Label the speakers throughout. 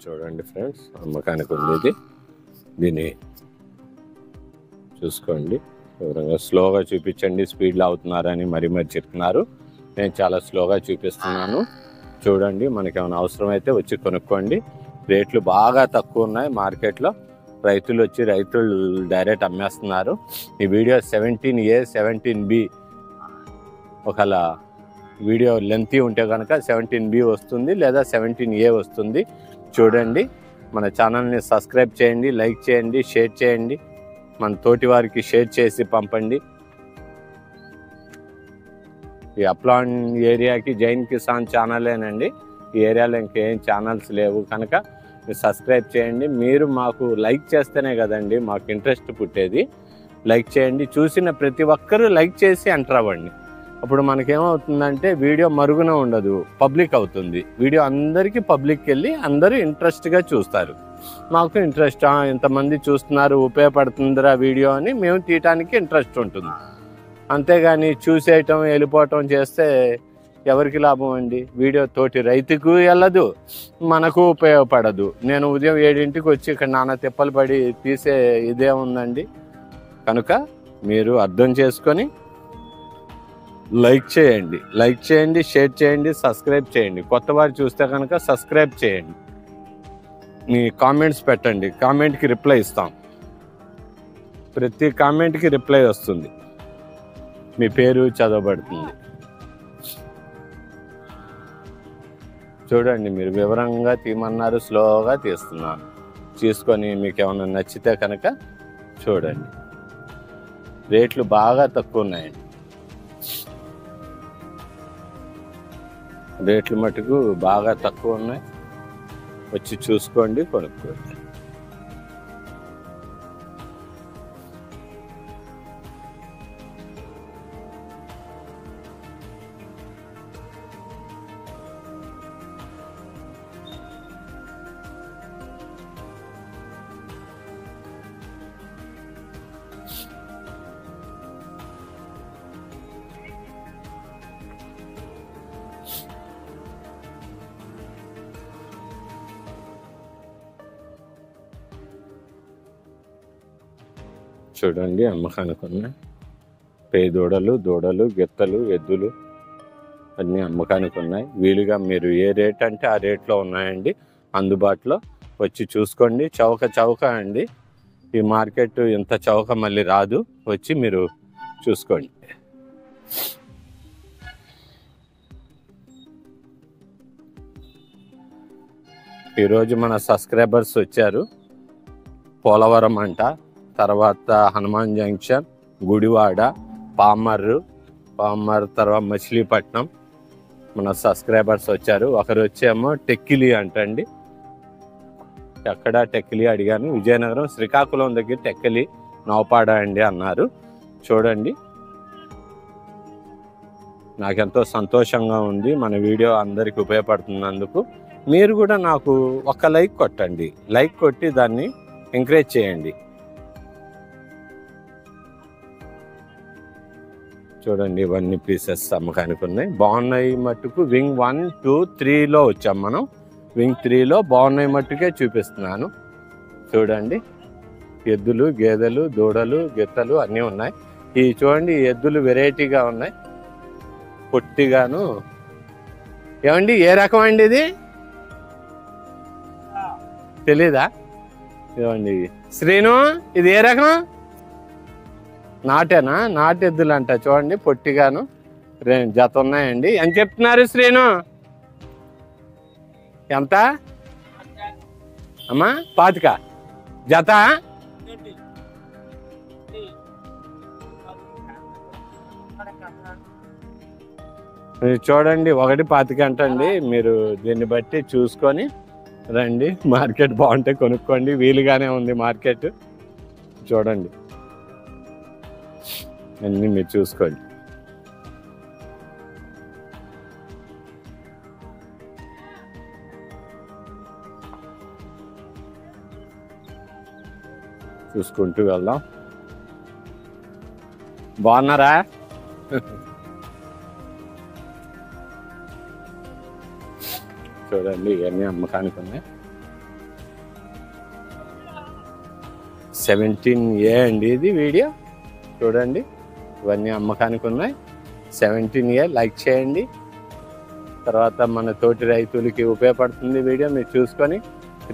Speaker 1: చూడండి ఫ్రెండ్స్, అమ్మకానికి ఉంది ఇది. దీన్ని చూసుకోండి. వివరంగా స్లోగా చూపించండి, స్పీడ్లో అవుతున్నారని మరీ చెప్తున్నారు. నేను చాలా స్లోగా చూపిస్తున్నాను. చూడండి, మనకేమైనా అవసరమైతే వచ్చి కొనుక్కోండి. రేట్లు బాగా తక్కువ ఉన్నాయి మార్కెట్లో. రైతులు డైరెక్ట్ అమ్మేస్తున్నారు. ఈ వీడియో 17A 17B ఒకవేళ వీడియో లెంతీ ఉంటే కనుక 17B వస్తుంది, లేదా 17A వస్తుంది. చూడండి, మన ఛానల్ని సబ్స్క్రైబ్ చేయండి, లైక్ చేయండి, షేర్ చేయండి. మన తోటి వారికి షేర్ చేసి పంపండి. ఈ అప్లాన్ ఏరియాకి జైన్ కిసాన్ ఛానలేనండి. ఈ ఏరియాలో ఇంకేం ఛానల్స్ లేవు కనుక మీరు సబ్స్క్రైబ్ చేయండి. మీరు మాకు లైక్ చేస్తేనే కదండి మాకు ఇంట్రెస్ట్ పుట్టేది. లైక్ చేయండి. చూసిన ప్రతి ఒక్కరూ లైక్ చేసి ఎంటర్ అవ్వండి. అప్పుడు మనకేమవుతుందంటే వీడియో మరుగున ఉండదు, పబ్లిక్ అవుతుంది. వీడియో అందరికీ పబ్లిక్ వెళ్ళి అందరూ ఇంట్రెస్ట్గా చూస్తారు. మాకు ఇంట్రెస్ట్, ఇంతమంది చూస్తున్నారు, ఉపయోగపడుతుందిరా వీడియో అని మేము తీయటానికి ఇంట్రెస్ట్ ఉంటుంది. అంతేగాని చూసేయటం వెళ్ళిపోవటం చేస్తే ఎవరికి లాభం అండి? వీడియో తోటి రైతుకు వెళ్ళదు, మనకు ఉపయోగపడదు. నేను ఉదయం 7ంటికి వచ్చి ఇక్కడ నానా తిప్పలు పడి తీసే ఇదే ఉందండి. కనుక మీరు అర్థం చేసుకొని లైక్ చేయండి, షేర్ చేయండి, సబ్స్క్రైబ్ చేయండి. కొత్త వారు చూస్తే కనుక సబ్స్క్రైబ్ చేయండి. మీ కామెంట్స్ పెట్టండి, కామెంట్కి రిప్లై ఇస్తాం. ప్రతి కామెంట్కి రిప్లై వస్తుంది, మీ పేరు చదవబడుతుంది. చూడండి, మీరు వివరంగా తీయమన్నారు, స్లోగా తీస్తున్నాను. తీసుకొని మీకు ఏమైనా నచ్చితే కనుక చూడండి. రేట్లు బాగా తక్కువ ఉన్నాయండి. రేట్లు మటుకు బాగా తక్కువ ఉన్నాయి. వచ్చి చూసుకోండి, కొనుక్కోండి. చూడండి, అమ్మకానికి ఉన్నాయి. దూడలు, గిత్తలు, ఎద్దులు అన్నీ అమ్మకానికి ఉన్నాయి. వీలుగా మీరు ఏ రేట్ అంటే ఆ రేట్లో ఉన్నాయండి అందుబాటులో. వచ్చి చూసుకోండి. చౌక అండి. ఈ మార్కెట్ ఇంత చౌక మళ్ళీ రాదు. వచ్చి మీరు చూసుకోండి. ఈరోజు మన సబ్స్క్రైబర్స్ వచ్చారు. పోలవరం అంట, తర్వాత హనుమాన్ జంక్షన్, గుడివాడ, పామర్, తర్వాత మచిలీపట్నం మన సబ్స్క్రైబర్స్ వచ్చారు. ఒకరు వచ్చేమో టెక్కిలి అంటండి. ఎక్కడ టెక్కిలి అడిగాను. విజయనగరం శ్రీకాకుళం దగ్గర టెక్కిలి, నౌపాడ అండి అన్నారు. చూడండి, నాకెంతో సంతోషంగా ఉంది. మన వీడియో అందరికీ ఉపయోగపడుతున్నందుకు. మీరు కూడా నాకు ఒక లైక్ కొట్టండి. లైక్ కొట్టి దాన్ని ఎంకరేజ్ చేయండి. చూడండి, ఇవన్నీ పీసెస్ అమ్మకానికి ఉన్నాయి. బాగున్నాయి మట్టుకు. వింగ్ 1, 2, 3లో వచ్చాం మనం. వింగ్ 3లో బాగున్నాయి మట్టుకే చూపిస్తున్నాను. చూడండి, ఎద్దులు, గేదెలు, దూడలు, గిత్తలు అన్నీ ఉన్నాయి. ఈ చూడండి, ఎద్దులు వెరైటీగా ఉన్నాయి, పొట్టిగాను. ఏమండి, ఏ రకం అండి ఇది? తెలీదా? ఇవ్వండి శ్రీను, ఇది ఏ రకం? నాటేనా? నాటెద్దులు అంట. చూడండి, పొట్టిగాను జత ఉన్నాయండి. ఎంత చెప్తున్నారు శ్రీను? ఎంత అమ్మా? 25 జత? చూడండి, 1.25 అంటండి. మీరు దీన్ని బట్టి చూసుకొని రండి. మార్కెట్ బాగుంటే కొనుక్కోండి. వీలుగానే ఉంది మార్కెట్. చూడండి, అన్నీ మీరు చూసుకోండి. చూసుకుంటూ వెళ్దాం. బాగున్నారా? చూడండి, ఇవన్నీ అమ్మకానికి ఉన్నాయి. 17A అండి ఇది వీడియో చూడండి. ఇవన్నీ అమ్మకానికి ఉన్నాయి. 17A లైక్ చేయండి. తర్వాత మన తోటి రైతులకి ఉపయోగపడుతుంది వీడియో. మీరు చూసుకొని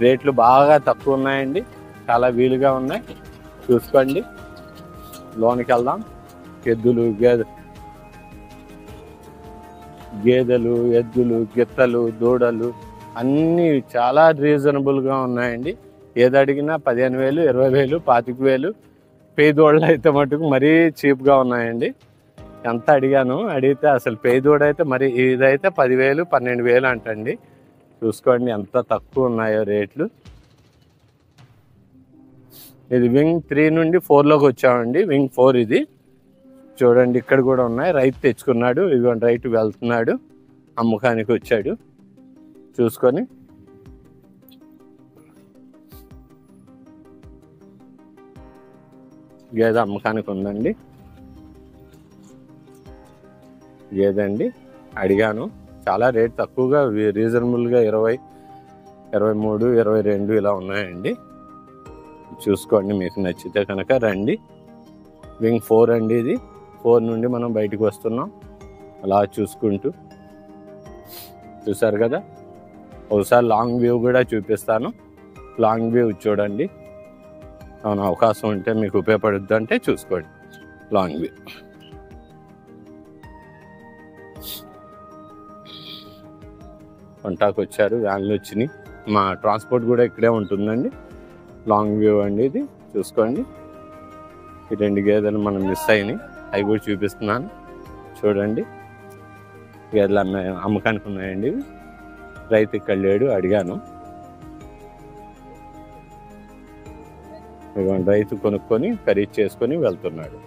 Speaker 1: రేట్లు బాగా తక్కువ ఉన్నాయండి, చాలా వీలుగా ఉన్నాయి, చూసుకోండి. లోనికి వెళ్దాం. ఎద్దులు గేదెలు ఎద్దులు గిత్తలు దూడలు అన్నీ చాలా రీజనబుల్గా ఉన్నాయండి. ఏది అడిగినా 15,000 20,000 25,000. పేదోళ్ళు అయితే మటుకు మరీ చీప్గా ఉన్నాయండి. ఎంత అడిగితే అసలు పేదోడైతే మరి ఇదైతే 10,000 12,000 అంటండి. చూసుకోండి ఎంత తక్కువ ఉన్నాయో రేట్లు. ఇది వింగ్ 3 నుండి 4లోకి వచ్చామండి. వింగ్ 4 ఇది చూడండి. ఇక్కడ కూడా ఉన్నాయి. రైతు తెచ్చుకున్నాడు. ఇదిగోండి రైతు వెళ్తున్నాడు, అమ్మకానికి వచ్చాడు. చూసుకొని గేదె అమ్మకానికి ఉందండి. గేదండి అడిగాను, చాలా రేట్ తక్కువగా రీజనబుల్గా 20, 23, 22 ఇలా ఉన్నాయండి. చూసుకోండి, మీకు నచ్చితే కనుక రండి. వింగ్ 4 అండి ఇది. 4 నుండి మనం బయటకు వస్తున్నాం. అలా చూసుకుంటూ చూసారు కదా. ఒకసారి లాంగ్ వ్యూ కూడా చూపిస్తాను. లాంగ్ వ్యూ చూడండి. అవును, అవకాశం ఉంటే మీకు ఉపయోగపడుద్ది అంటే చూసుకోండి లాంగ్ వ్యూ. వంటాకు వచ్చారు, వ్యాన్లు వచ్చినాయి. మా ట్రాన్స్పోర్ట్ కూడా ఇక్కడే ఉంటుందండి. లాంగ్ వ్యూ అండి ఇది, చూసుకోండి. ఈ 2 గేదెలు మనం మిస్ అయినాయి, అవి కూడా చూపిస్తున్నాను చూడండి. గేదెలు అమ్మకానికి ఉన్నాయండి. రైతు ఇక్కడ లేడు, అడిగాను. రైతు కొనుక్కొని ఖరీదు చేసుకొని వెళ్తున్నాడు.